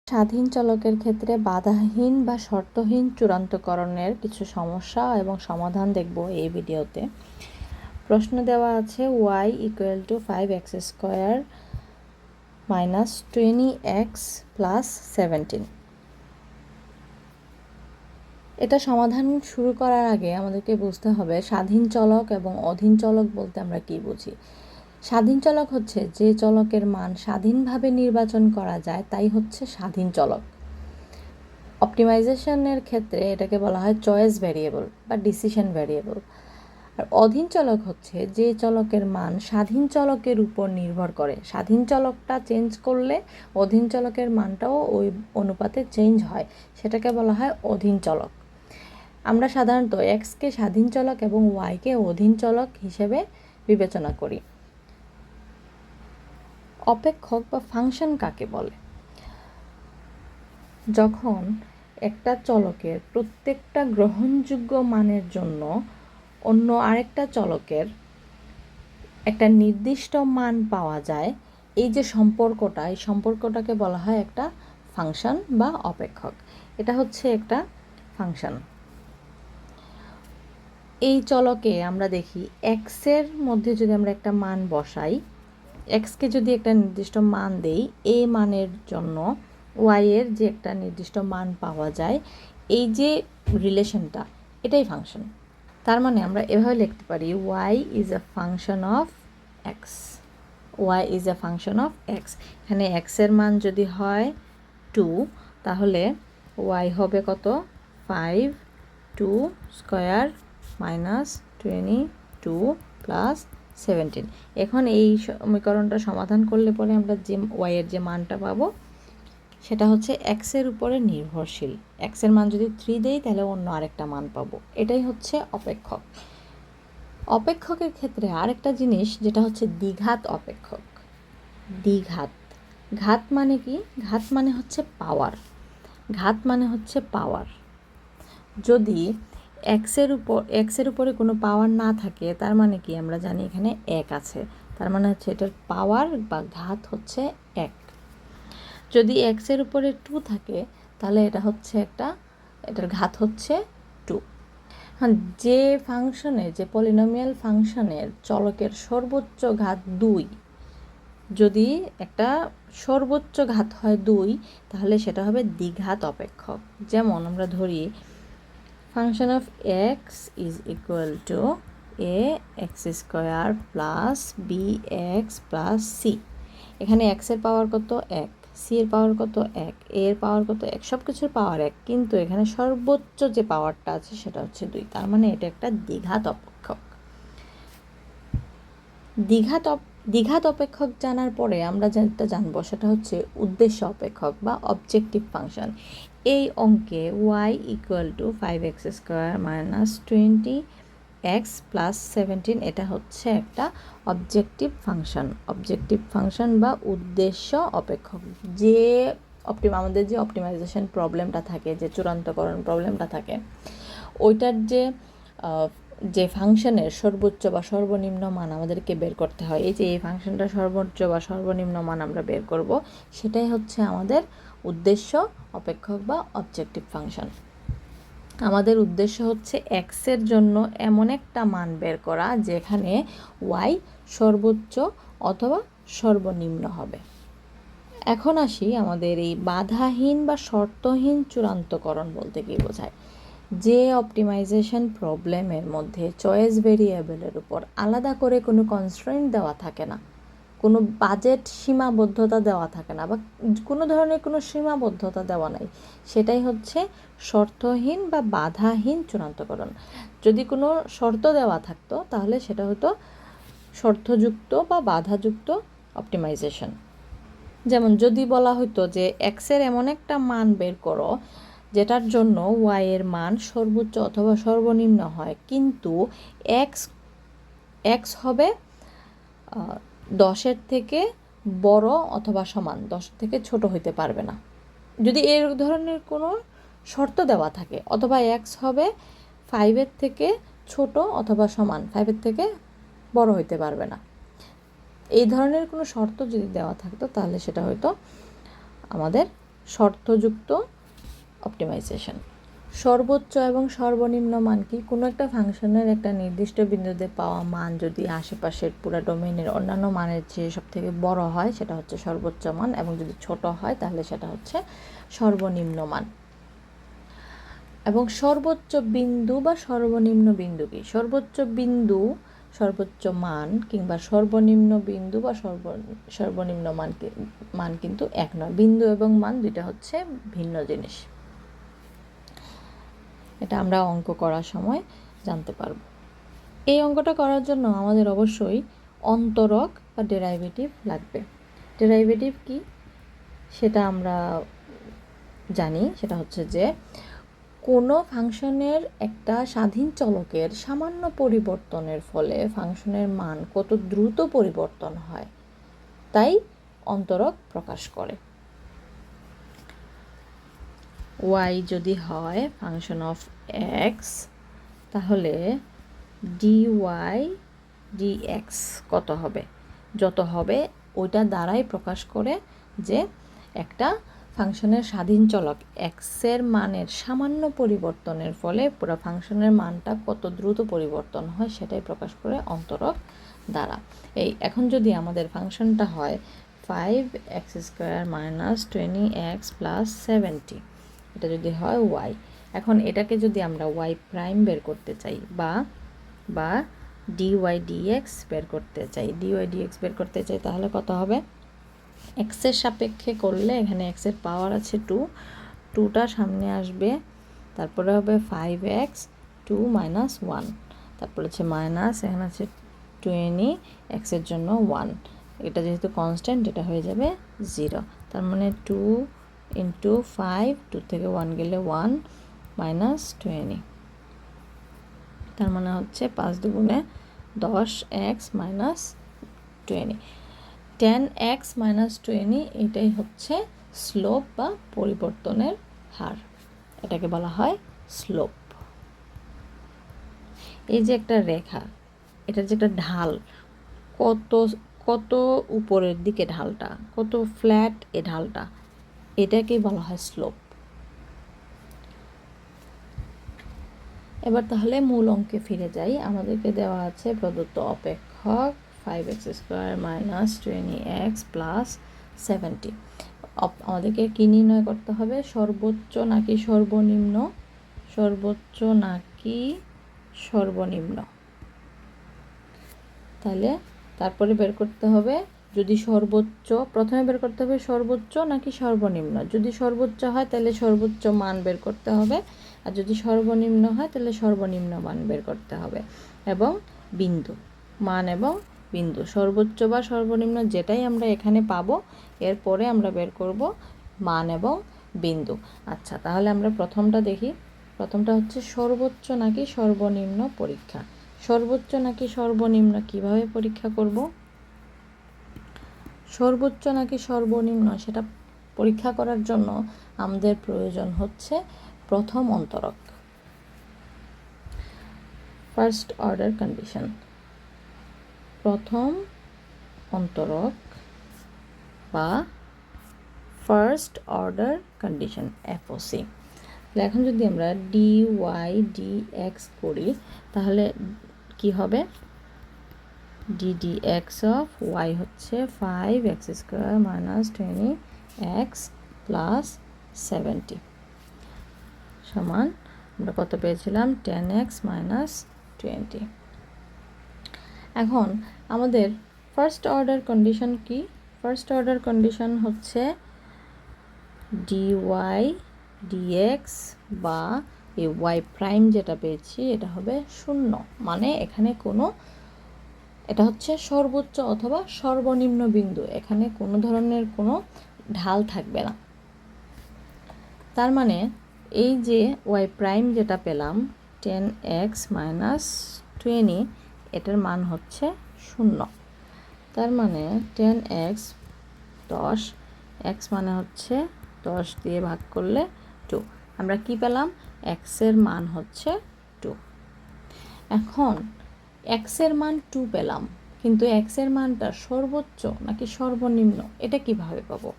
স্বাধীন চলকের ক্ষেত্রে বাধাহীন বা শর্তহীন চূড়ান্তকরণের কিছু সমস্যা এবং সমাধান দেখব এই ভিডিওতে। প্রশ্ন দেওয়া আছে y = 5x² - 20x + 17। এটা সমাধান শুরু করার আগে আমাদেরকে বুঝতে হবে স্বাধীন চলক এবং অধীন চলক বলতে আমরা কী বুঝি। স্বাধীন চলক হচ্ছে যে চলকের মান স্বাধীনভাবে নির্বাচন করা যায় তাই হচ্ছে স্বাধীন চলক। অপটিমাইজেশনের ক্ষেত্রে এটাকে বলা হয় চয়েস ভ্যারিয়েবল বা ডিসিশন ভ্যারিয়েবল। আর অধীন চলক হচ্ছে যে চলকের মান স্বাধীন চলকের উপর নির্ভর করে। স্বাধীন চলকটা চেঞ্জ করলে অধীন চলকের মানটাও ওই অনুপাতে চেঞ্জ হয়, সেটাকে বলা হয় অধীন চলক। আমরা সাধারণত এক্সকে স্বাধীন চলক এবং ওয়াইকে অধীন চলক হিসেবে বিবেচনা করি। অপেক্ষক বা ফাংশন কাকে বলে? যখন একটা চলকের প্রত্যেকটা গ্রহণযোগ্য মানের জন্য অন্য আরেকটা চলকের একটা নির্দিষ্ট মান পাওয়া যায়, এই যে সম্পর্কটা, এই সম্পর্কটাকে বলা হয় একটা ফাংশন বা অপেক্ষক। এটা হচ্ছে একটা ফাংশন। এই চলকে আমরা দেখি এক্সের মধ্যে যদি আমরা একটা মান বসাই, এক্সকে যদি একটা নির্দিষ্ট মান দেই, এই মানের জন্য ওয়াইয়ের যে একটা নির্দিষ্ট মান পাওয়া যায়, এই যে রিলেশনটা, এটাই ফাংশন। তার মানে আমরা এভাবে লিখতে পারি y is a function of x, y is a function of x। এখানে x এর মান যদি হয় 2, তাহলে y হবে কত? 5 2² - 22 + 17। এখন এই সমীকরণটা সমাধান করলে পরে আমরা যে y এর যে মানটা পাবো সেটা হচ্ছে এক্সের উপরে নির্ভরশীল। এক্সের মান যদি 3 দেই তাহলে অন্য আরেকটা মান পাবো। এটাই হচ্ছে অপেক্ষক। অপেক্ষকের ক্ষেত্রে আরেকটা জিনিস যেটা হচ্ছে দ্বিঘাত অপেক্ষক। দ্বিঘাত, ঘাত মানে কি? ঘাত মানে হচ্ছে পাওয়ার। ঘাত মানে হচ্ছে পাওয়ার। যদি এক্সের উপরে কোনো পাওয়ার না থাকে, তার মানে কি? আমরা জানি এখানে 1 আছে, তার মানে হচ্ছে এটার পাওয়ার বা ঘাত হচ্ছে 1। যদি এক্সের উপরে 2 থাকে তাহলে এটার ঘাত হচ্ছে 2। হ্যাঁ, যে ফাংশনে, যে পলিনোমিয়াল ফাংশনের চলকের সর্বোচ্চ ঘাত 2, যদি একটা সর্বোচ্চ ঘাত হয় 2, তাহলে সেটা হবে দ্বিঘাত অপেক্ষক। যেমন আমরা ধরি function of x is equal two ax² + bx + c। এখানে এক্সের পাওয়ার কত? 1, সি এর পাওয়ার কত? 1, এ এর পাওয়ার কত? 1, সব কিছুর পাওয়ার 1, কিন্তু এখানে সর্বোচ্চ যে পাওয়ারটা আছে সেটা হচ্ছে 2। তার মানে এটা একটা দ্বিঘাত অপেক্ষক। দ্বিঘাত অপেক্ষক জানার পরে আমরা যেটা জানবো সেটা হচ্ছে উদ্দেশ্য অপেক্ষক বা অবজেক্টিভ ফাংশন। এই অঙ্কে y = 5x² - 20x + 17, এটা হচ্ছে একটা অবজেক্টিভ ফাংশন বা উদ্দেশ্য অপেক্ষক। যে আমাদের যে অপটিমাইজেশন প্রবলেমটা থাকে, যে চূড়ান্তকরণ প্রবলেমটা থাকে, ওইটার যে ফাংশনের সর্বোচ্চ বা সর্বনিম্ন মান আমাদেরকে বের করতে হয়, এই যে এই ফাংশনটা সর্বোচ্চ বা সর্বনিম্ন মান আমরা বের করব, সেটাই হচ্ছে আমাদের উদ্দেশ্য অপেক্ষক বা অবজেক্টিভ ফাংশন। আমাদের উদ্দেশ্য হচ্ছে এক্সের জন্য এমন একটা মান বের করা যেখানে ওয়াই সর্বোচ্চ অথবা সর্বনিম্ন হবে। এখন আসি আমাদের এই বাধাহীন বা শর্তহীন চূড়ান্তকরণ বলতে কী বোঝায়। যে অপটিমাইজেশন প্রবলেমের মধ্যে চয়েস ভেরিয়েবলের উপর আলাদা করে কোনো কনস্ট্রেন্ট দেওয়া থাকে না, কোনো বাজেট সীমাবদ্ধতা দেওয়া থাকে না, বা কোনো ধরনের কোনো সীমাবদ্ধতা দেওয়া নাই, সেটাই হচ্ছে শর্তহীন বা বাধাহীন চূড়ান্তকরণ। যদি কোনো শর্ত দেওয়া থাকতো তাহলে সেটা হতো শর্তযুক্ত বা বাধাযুক্ত অপটিমাইজেশন। যেমন যদি বলা হতো যে এক্সের এমন একটা মান বের করো যেটার জন্য ওয়াই এর মান সর্বোচ্চ অথবা সর্বনিম্ন হয়, কিন্তু এক্স হবে 10-এর থেকে বড় অথবা সমান, 10 থেকে ছোট হইতে পারবে না। যদি এর ধরনের কোনো শর্ত দেওয়া থাকে, অথবা এক্স হবে 5-এর থেকে ছোট অথবা সমান, 5-এর থেকে বড় হইতে পারবে না, এই ধরনের কোনো শর্ত যদি দেওয়া থাকতো তাহলে সেটা হয়তো আমাদের শর্তযুক্ত অপটিমাইজেশন। সর্বোচ্চ এবং সর্বনিম্ন মান কি? কোনো একটা ফাংশনের একটা নির্দিষ্ট বিন্দুতে পাওয়া মান যদি আশেপাশের পুরো ডোমেইনের অন্যান্য মানের চেয়ে সবথেকে বড় হয় সেটা হচ্ছে সর্বোচ্চ মান, এবং যদি ছোট হয় তাহলে সেটা হচ্ছে সর্বনিম্ন মান। এবং সর্বোচ্চ বিন্দু বা সর্বনিম্ন বিন্দু কি? সর্বোচ্চ বিন্দু, সর্বোচ্চ মান কিংবা সর্বনিম্ন বিন্দু বা সর্বনিম্ন মান কিন্তু এক নয়। বিন্দু এবং মান দুইটা হচ্ছে ভিন্ন জিনিস। এটা আমরা অঙ্ক করার সময় জানতে পারব। এই অঙ্কটা করার জন্য আমাদের অবশ্যই অন্তরক বা ডেরাইভেটিভ লাগবে। ডেরাইভেটিভ কি সেটা আমরা জানি, সেটা হচ্ছে যে কোনো ফাংশনের একটা স্বাধীন চলকের সামান্য পরিবর্তনের ফলে ফাংশনের মান কত দ্রুত পরিবর্তন হয় তাই অন্তরক প্রকাশ করে। y যদি হয় ফাংশন অফ x, তাহলে dy dx কত হবে? যত হবে ওইটা দ্বারাই প্রকাশ করে যে একটা ফাংশনের স্বাধীন চলক x এর মানের সামান্য পরিবর্তনের ফলে পুরো ফাংশনের মানটা কত দ্রুত পরিবর্তন হয় সেটাই প্রকাশ করে অন্তরক দ্বারা। এখন যদি আমাদের ফাংশনটা হয় 5x² - 20x + 70, এটা যদি হয় y, এখন এটাকে যদি আমরা y প্রাইম বের করতে চাই বা dy dx বের করতে চাই, তাহলে কত হবে? x এর সাপেক্ষে করলে এখানে x এর পাওয়ার আছে 2টা সামনে আসবে, তারপরে হবে 5x 2 - 1, তারপরে হচ্ছে মাইনাস, এখানে আছে 20, x এর জন্য 1, এটা যেহেতু কনস্ট্যান্ট এটা হয়ে যাবে 0, তার মানে 2 × 5, 2 থেকে 1 গেলে 1 - 20, তার মানে হচ্ছে 5 দুগুণে 10x - 20, 10x - 20, এটাই হচ্ছে স্লোপ বা পরিবর্তনের হার, এটাকে বলা হয় স্লোপ। এই যে একটা রেখা, এটার যে একটা ঢাল, কত উপরের দিকে ঢালটা, কত ফ্ল্যাট এ ঢালটা, এটাকেই বলা হয় স্লোপ। এবার তাহলে মূল অঙ্কে ফিরে যাই। আমাদেরকে দেওয়া আছে প্রদত্ত অপেক্ষক 5x² - 20x + 70। আমাদেরকে কি নির্ণয় করতে হবে? সর্বোচ্চ নাকি সর্বনিম্ন, সর্বোচ্চ নাকি সর্বনিম্ন। তাহলে তারপরে বের করতে হবে, যদি সর্বোচ্চ, প্রথমে বের করতে হবে সর্বোচ্চ নাকি সর্বনিম্ন। যদি সর্বোচ্চ হয় তাহলে সর্বোচ্চ মান বের করতে হবে, আর যদি সর্বনিম্ন হয় তাহলে সর্বনিম্ন মান বের করতে হবে। এবং বিন্দু, মান এবং বিন্দু, সর্বোচ্চ বা সর্বনিম্ন যেটাই আমরা এখানে পাবো, এরপরে আমরা বের করব মান এবং বিন্দু। আচ্ছা, তাহলে আমরা প্রথমটা দেখি। প্রথমটা হচ্ছে সর্বোচ্চ নাকি সর্বনিম্ন পরীক্ষা। সর্বোচ্চ নাকি সর্বনিম্ন কিভাবে পরীক্ষা করব? সর্বোচ্চ নাকি সর্বনিম্ন সেটা পরীক্ষা করার জন্য আমাদের প্রয়োজন হচ্ছে প্রথম অন্তরক, ফার্স্ট অর্ডার কন্ডিশন। প্রথম অন্তরক বা ফার্স্ট অর্ডার কন্ডিশন, FOC। এখন যদি আমরা dy dx করি তাহলে কি হবে? ddx অফ y হচ্ছে 5x² - 20x + 70 সমান, আমরা কত পেয়েছিলাম? 10x - 20। এখন আমাদের ফার্স্ট অর্ডার কন্ডিশন কি? ফার্স্ট অর্ডার কন্ডিশন হচ্ছে dy dx বা এই y প্রাইম যেটা পেয়েছি এটা হবে 0, মানে এখানে কোনো, এটা হচ্ছে সর্বোচ্চ অথবা সর্বনিম্ন বিন্দু, এখানে কোনো ধরনের কোনো ঢাল থাকবে না। তার মানে এই যে y প্রাইম যেটা পেলাম 10x - 20, এটার মান হচ্ছে 0। তার মানে 10x 10, x মানে হচ্ছে 10 দিয়ে ভাগ করলে 2, আমরা কি পেলাম? x এর মান হচ্ছে 2। এখন x এর মান 2 পেলাম, কিন্তু এক্সের মানটা সর্বোচ্চ নাকি সর্বনিম্ন এটা কিভাবে পাবো?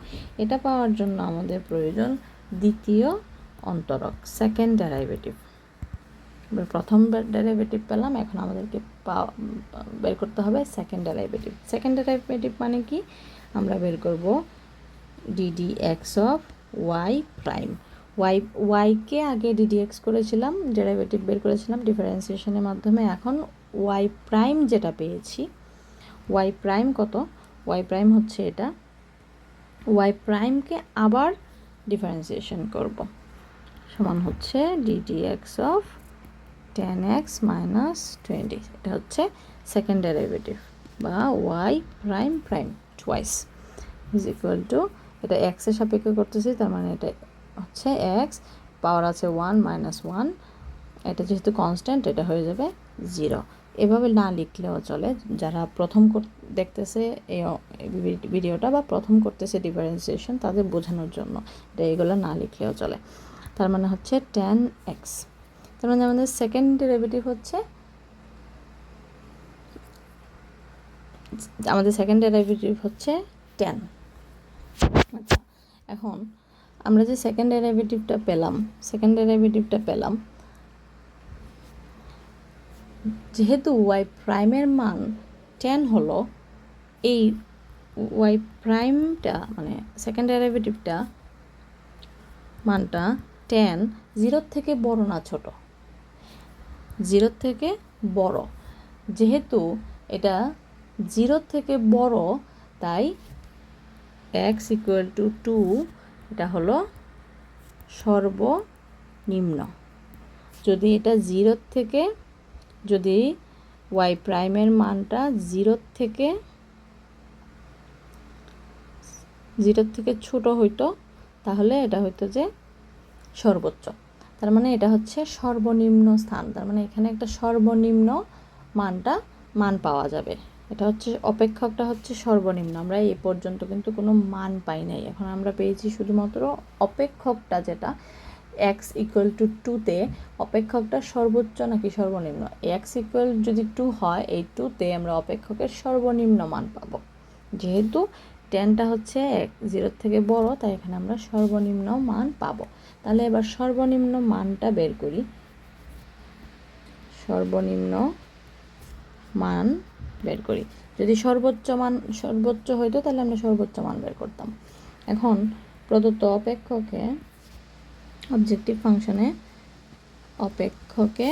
এটা পাওয়ার জন্য আমাদের প্রয়োজন দ্বিতীয় অন্তরক, সেকেন্ড ডেরাইভেটিভ। আমরা প্রথম ডেরিভেটিভ পেলাম, এখন আমাদেরকে বের করতে হবে সেকেন্ড ডেরিভেটিভ। সেকেন্ড ডেরিভেটিভ মানে কি? আমরা বের করব d d x of y prime. ওয়াইকে আগে ডিডি এক্স করেছিলাম, ডেরিভেটিভ বের করেছিলাম ডিফারেন্সিয়েশনের মাধ্যমে। এখন ওয়াই প্রাইম যেটা পেয়েছি, ওয়াই প্রাইম কত? ওয়াই প্রাইম হচ্ছে এটা। ওয়াই প্রাইমকে আবার ডিফারেন্সিয়েশন করব, সমান হচ্ছে DD x of 10x minus 20। এটা হচ্ছে সেকেন্ড ডেরিভেটিভ, বা y prime prime twice is equal to, এটা এক্সের সাপেক্ষে করতেছি, তার মানে এটা হচ্ছে এক্স, পাওয়ার আছে 1 মাইনাস 1, এটা যেহেতু কনস্ট্যান্ট এটা হয়ে যাবে 0। এভাবে না লিখলেও চলে, যারা প্রথম দেখতেছে এই ভিডিওটা বা প্রথম করতেছে ডিফারেন্সিয়েশন, তাদের বোঝানোর জন্য এটা এগুলো না লিখলেও চলে। তার মানে হচ্ছে 10x, তার মানে আমাদের সেকেন্ড ডেরিভেটিভ হচ্ছে, আমাদের সেকেন্ড ডেরিভেটিভ হচ্ছে 10। আচ্ছা, এখন আমরা যে সেকেন্ড ডেরিভেটিভটা পেলাম, যেহেতু ওয়াই প্রাইমের মান 10 হলো, এই ওয়াই প্রাইমটা মানে সেকেন্ড ডেরিভেটিভটা মানটা 10 জিরোর থেকে বড় না ছোট? জিরোর থেকে বড়। যেহেতু এটা জিরোর থেকে বড়, তাই এক্স ইকুয়াল টু 2 এটা হলো সর্বনিম্ন। যদি এটা জিরোর থেকে, যদি ওয়াই প্রাইমের মানটা জিরোর থেকে ছোট হইতো, তাহলে এটা হইতো যে সর্বোচ্চ। তার মানে এটা হচ্ছে সর্বনিম্ন স্থান, তার মানে এখানে একটা সর্বনিম্ন মান পাওয়া যাবে। এটা হচ্ছে অপেক্ষকটা হচ্ছে সর্বনিম্ন। আমরা এই পর্যন্ত কিন্তু কোনো মান পাই নাই, এখন আমরা পেয়েছি শুধুমাত্র অপেক্ষকটা, যেটা এক্স ইকুয়াল টু 2-তে অপেক্ষকটা সর্বোচ্চ নাকি সর্বনিম্ন। এক্স ইকুয়াল যদি 2 হয়, এই 2-তে আমরা অপেক্ষকের সর্বনিম্ন মান পাবো। যেহেতু 10টা হচ্ছে 0 থেকে বড়, তাই এখানে আমরা সর্বনিম্ন মান পাবো। তাহলে এবার সর্বনিম্ন মানটা বের করি। সর্বনিম্ন মান বের করি, যদি সর্বোচ্চ হইতো তাহলে আমরা সর্বোচ্চ মান বের করতাম। এখন প্রদত্ত অপেক্ষকে, অবজেক্টিভ ফাংশনে অপেক্ষকে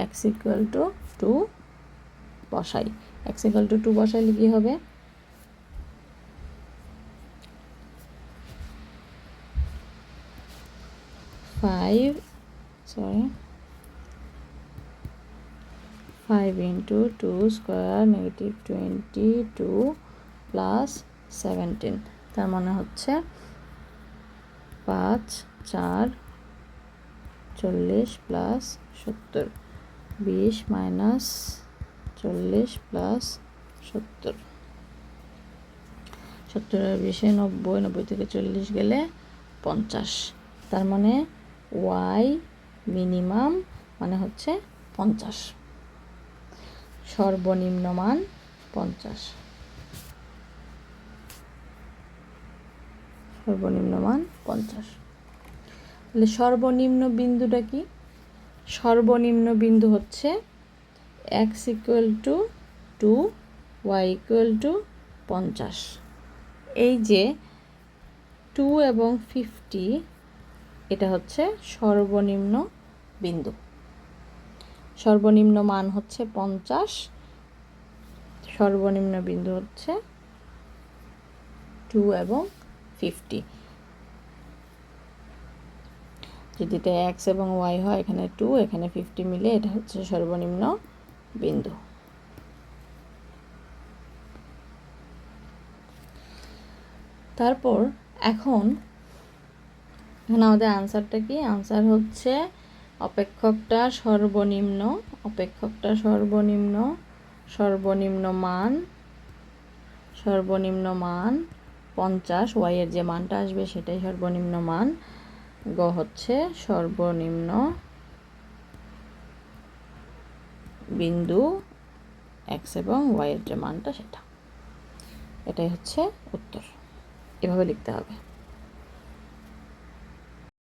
এক্স ইকুয়াল টু 2 বসাই। এক্স ইকুয়াল টু 2 বসাইলে কি হবে? 5 into 2 square negative 22 plus 17, তার মানে হচ্ছে 5 4 40 প্লাস 70, 20 মাইনাস 40 প্লাস 70, 70 আর 20 90, 90 থেকে 40 গেলে 50। তার মানে ওয়াই মিনিমাম মানে হচ্ছে 50, সর্বনিম্ন মান 50, সর্বনিম্ন মান 50। তাহলে সর্বনিম্ন বিন্দুটা কি? সর্বনিম্ন বিন্দু হচ্ছে x equal to 2, y equal to 50। এই যে 2 এবং 50, এটা হচ্ছে সর্বনিম্ন বিন্দু। সর্বনিম্ন মান হচ্ছে 50, সর্বনিম্ন বিন্দু হচ্ছে 2 এবং 50। যদি এটা এক্স এবং ওয়াই হয়, এখানে 2 এখানে 50 মিলে এটা হচ্ছে সর্বনিম্ন বিন্দু। তারপর এখন আমাদের আনসারটা কি? আনসার হচ্ছে অপেক্ষকটা সর্বনিম্ন, সর্বনিম্ন মান 50, ওয়াইয়ের যে মানটা আসবে সেটাই সর্বনিম্ন মান। গ হচ্ছে সর্বনিম্ন বিন্দু এক্স এবং ওয়াইয়ের যে মানটা সেটা। এটাই হচ্ছে উত্তর। এভাবে লিখতে হবে।